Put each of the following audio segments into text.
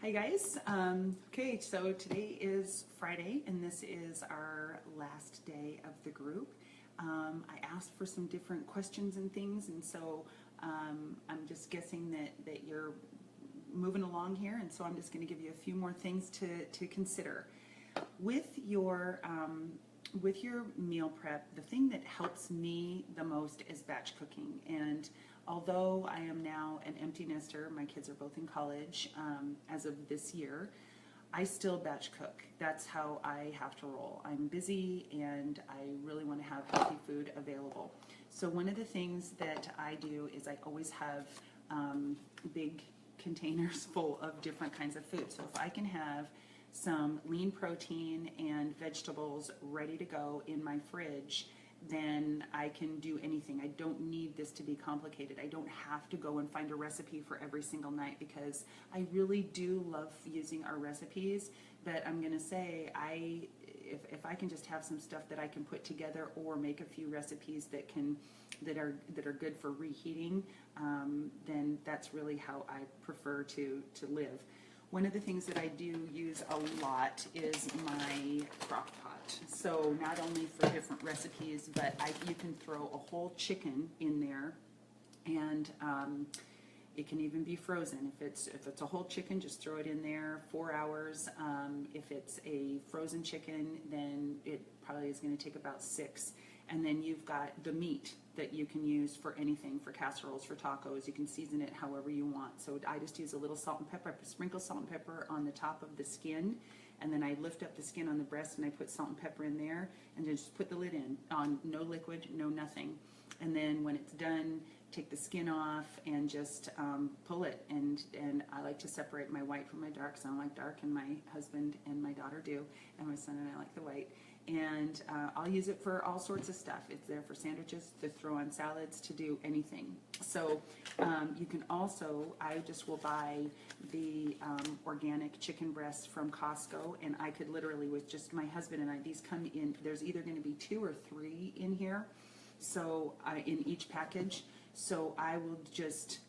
Hi guys. Okay, so today is Friday and this is our last day of the group. I asked for some different questions and things, and so I'm just guessing that you're moving along here, and so I'm just going to give you a few more things to consider. With your meal prep, the thing that helps me the most is batch cooking. And although I am now an empty nester, my kids are both in college as of this year, I still batch cook. That's how I have to roll. I'm busy and I really want to have healthy food available. So one of the things that I do is I always have big containers full of different kinds of food. So if I can have some lean protein and vegetables ready to go in my fridge, then I can do anything. I don't need this to be complicated. I don't have to go and find a recipe for every single night, because I really do love using our recipes. But I'm gonna say, if I can just have some stuff that I can put together, or make a few recipes that are good for reheating, then that's really how I prefer to live. One of the things that I do use a lot is my crock pot. So not only for different recipes, but you can throw a whole chicken in there, and it can even be frozen. If it's a whole chicken, just throw it in there 4 hours. If it's a frozen chicken, then it probably is going to take about 6. And then you've got the meat that you can use for anything, for casseroles, for tacos. You can season it however you want. So I just use a little salt and pepper. I sprinkle salt and pepper on the top of the skin, and then I lift up the skin on the breast and I put salt and pepper in there, and then just put the lid in on no liquid, no nothing. And then when it's done, take the skin off and just pull it. And I like to separate my white from my dark, because I don't like dark, and my husband and my daughter do, and my son and I like the white. And I'll use it for all sorts of stuff. It's there for sandwiches, to throw on salads, to do anything. So you can also, I just will buy the organic chicken breasts from Costco, and I could literally, with just my husband and I, these come in, there's either going to be 2 or 3 in here, so in each package. So I will just,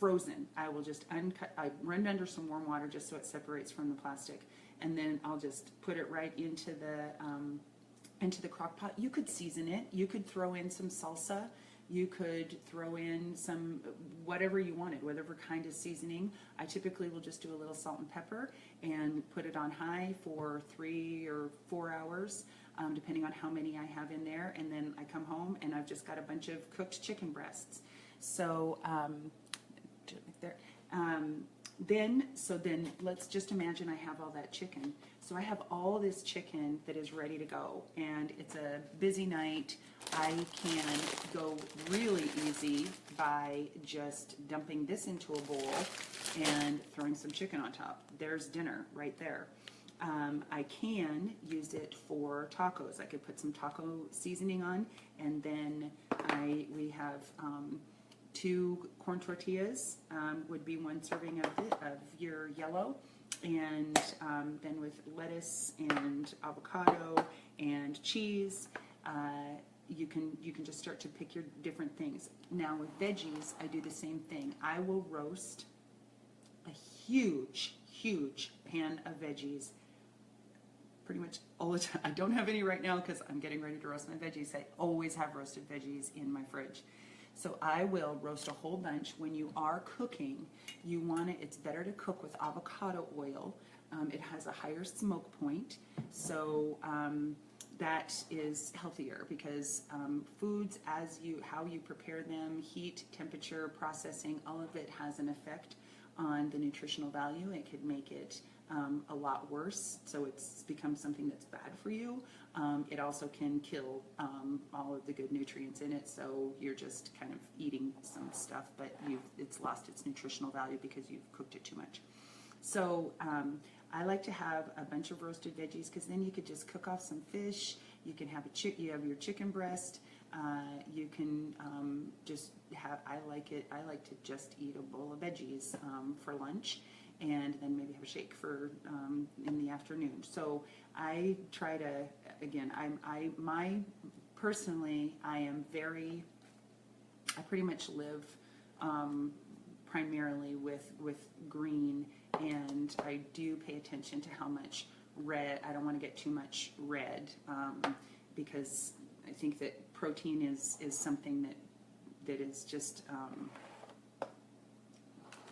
frozen, I will just uncut, I run it under some warm water just so it separates from the plastic, and then I'll just put it right into the crock pot. You could season it. You could throw in some salsa. You could throw in some, whatever you wanted, whatever kind of seasoning. I typically will just do a little salt and pepper and put it on high for 3 or 4 hours, depending on how many I have in there. And then I come home and I've just got a bunch of cooked chicken breasts. So do it like there. Then let's just imagine I have all that chicken. So I have all this chicken that is ready to go, and it's a busy night. I can go really easy by just dumping this into a bowl and throwing some chicken on top. There's dinner right there. I can use it for tacos. I could put some taco seasoning on, and then we have 2 corn tortillas, would be 1 serving of your yellow, and then with lettuce and avocado and cheese, you can just start to pick your different things. Now with veggies, I do the same thing. I will roast a huge pan of veggies pretty much all the time. I don't have any right now because I'm getting ready to roast my veggies. I always have roasted veggies in my fridge. So I will roast a whole bunch. When you are cooking, you want it, it's better to cook with avocado oil. It has a higher smoke point, so that is healthier, because foods, how you prepare them, heat, temperature, processing, all of it has an effect on the nutritional value. It could make it a lot worse, so it's become something that's bad for you. It also can kill all of the good nutrients in it, so you're just kind of eating some stuff, but it's lost its nutritional value because you've cooked it too much. So I like to have a bunch of roasted veggies, because then you could just cook off some fish. You can have you have your chicken breast. You can just have, I like to just eat a bowl of veggies for lunch, and then maybe have a shake for in the afternoon. So I try to, again, personally, I pretty much live primarily with green and and I do pay attention to how much red. I don't want to get too much red, because I think that protein is something that is just,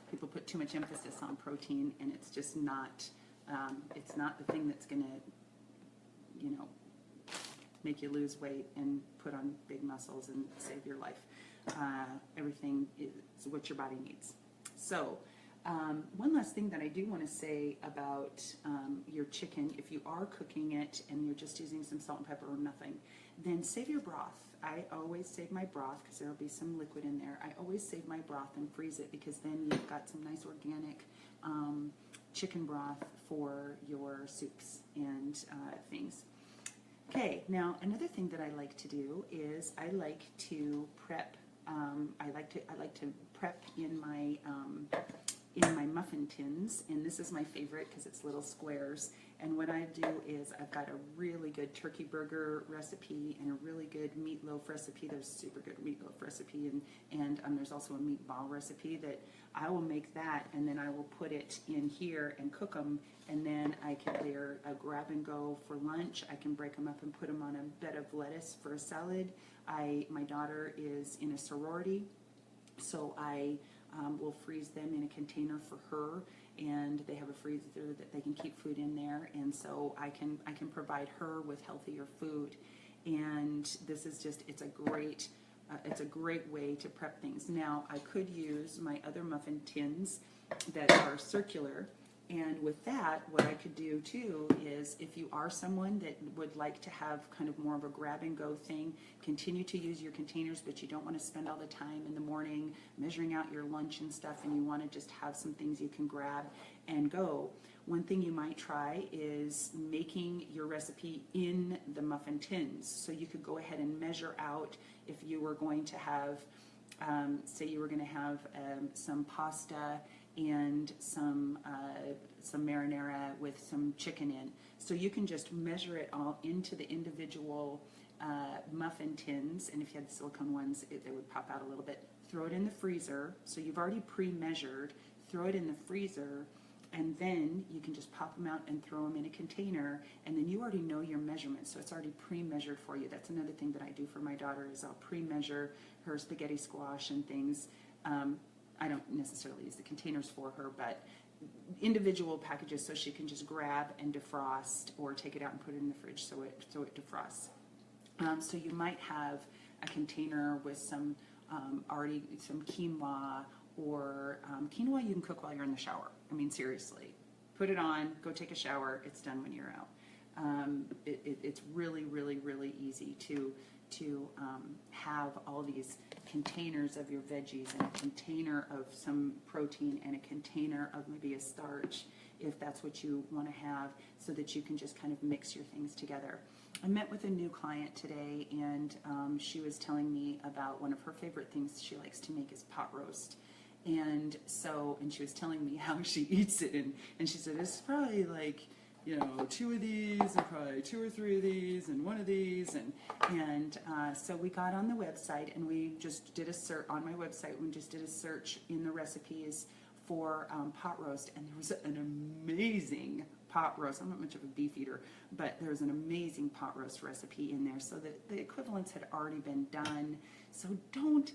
people put too much emphasis on protein, and it's just not, it's not the thing that's going to, you know, make you lose weight and put on big muscles and save your life. Everything is what your body needs. So one last thing that I do want to say about your chicken, if you are cooking it and you're just using some salt and pepper or nothing, then save your broth. I always save my broth because there will be some liquid in there. I always save my broth and freeze it, because then you've got some nice organic chicken broth for your soups and things. Okay, now another thing that I like to do is I like to prep. I like to prep in my muffin tins, and this is my favorite because it's little squares. And what I do is I've got a really good turkey burger recipe and a really good meatloaf recipe. There's a super good meatloaf recipe, and there's also a meatball recipe that I will make that, and then I will put it in here and cook them, and then they're a grab and go for lunch. I can break them up and put them on a bed of lettuce for a salad. My daughter is in a sorority, so I will freeze them in a container for her, and they have a freezer that they can keep food in there, and so I can provide her with healthier food. And this is just, it's a great way to prep things. Now I could use my other muffin tins that are circular, and with that, what I could do too is, if you are someone that would like to have kind of more of a grab and go thing, continue to use your containers, but you don't want to spend all the time in the morning measuring out your lunch and stuff, and you want to just have some things you can grab and go. One thing you might try is making your recipe in the muffin tins. So you could go ahead and measure out if you were going to have, say you were going to have some pasta and some marinara with some chicken in. So you can just measure it all into the individual muffin tins, and if you had the silicone ones, they would pop out a little bit. Throw it in the freezer. So you've already pre-measured. Throw it in the freezer, and then you can just pop them out and throw them in a container, and then you already know your measurements, so it's already pre-measured for you. That's another thing that I do for my daughter, is I'll pre-measure her spaghetti squash and things. I don't necessarily use the containers for her, but individual packages, so she can just grab and defrost, or take it out and put it in the fridge so it defrosts. So you might have a container with some some quinoa, or quinoa you can cook while you're in the shower. I mean, seriously, put it on, go take a shower, it's done when you're out. It's really, really, really easy to have all these containers of your veggies, and a container of some protein, and a container of maybe a starch, if that's what you want to have, so that you can just kind of mix your things together. I met with a new client today, and she was telling me about one of her favorite things she likes to make is pot roast. And she was telling me how she eats it, and she said, it's probably like, you know, 2 of these, and probably 2 or 3 of these, and 1 of these, and so we got on the website, and we just did a search on my website. We just did a search in the recipes for pot roast, and there was an amazing pot roast. I'm not much of a beef eater, but there was an amazing pot roast recipe in there, so that the equivalents had already been done. So don't,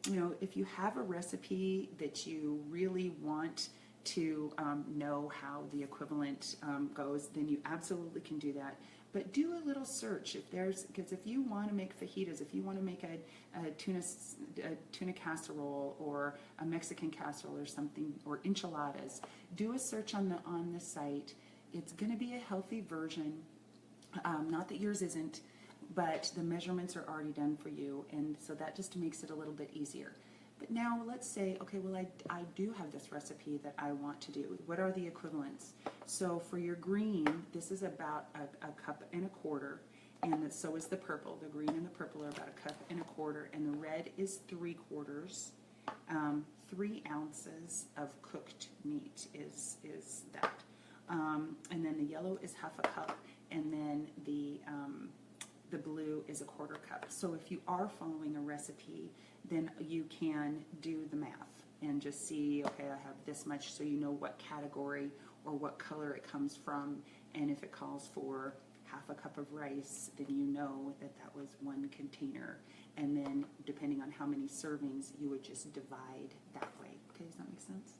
you know, if you have a recipe that you really want to know how the equivalent goes, then you absolutely can do that. But do a little search because if you want to make fajitas, if you want to make a tuna casserole, or a Mexican casserole or something, or enchiladas, do a search on the site. It's going to be a healthy version. Not that yours isn't, but the measurements are already done for you, and so that just makes it a little bit easier. But now let's say, okay, well, I do have this recipe that I want to do. What are the equivalents? So for your green, this is about a cup and a quarter, and so is the purple. The green and the purple are about a cup and a quarter, and the red is 3/4. 3 ounces of cooked meat is that. And then the yellow is 1/2 cup, and then the blue is 1/4 cup. So if you are following a recipe, then you can do the math and just see, okay, I have this much, so you know what category or what color it comes from, and if it calls for half a cup of rice, then you know that that was one container, and then depending on how many servings, you would just divide that way. Okay, does that make sense?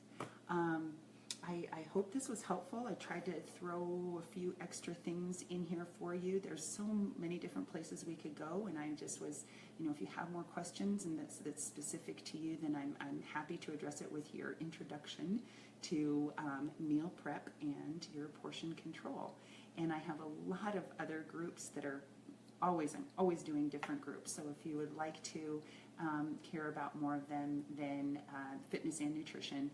I hope this was helpful. I tried to throw a few extra things in here for you. There's so many different places we could go, and I just was, if you have more questions and that's specific to you, then I'm happy to address it with your introduction to meal prep and your portion control. And I have a lot of other groups that are I'm always doing different groups. So if you would like to hear about more of them than fitness and nutrition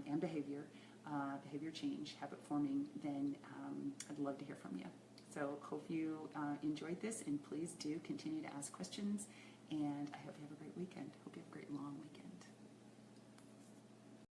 and behavior change, habit forming, then I'd love to hear from you. So hope you enjoyed this, and please do continue to ask questions, and I hope you have a great weekend.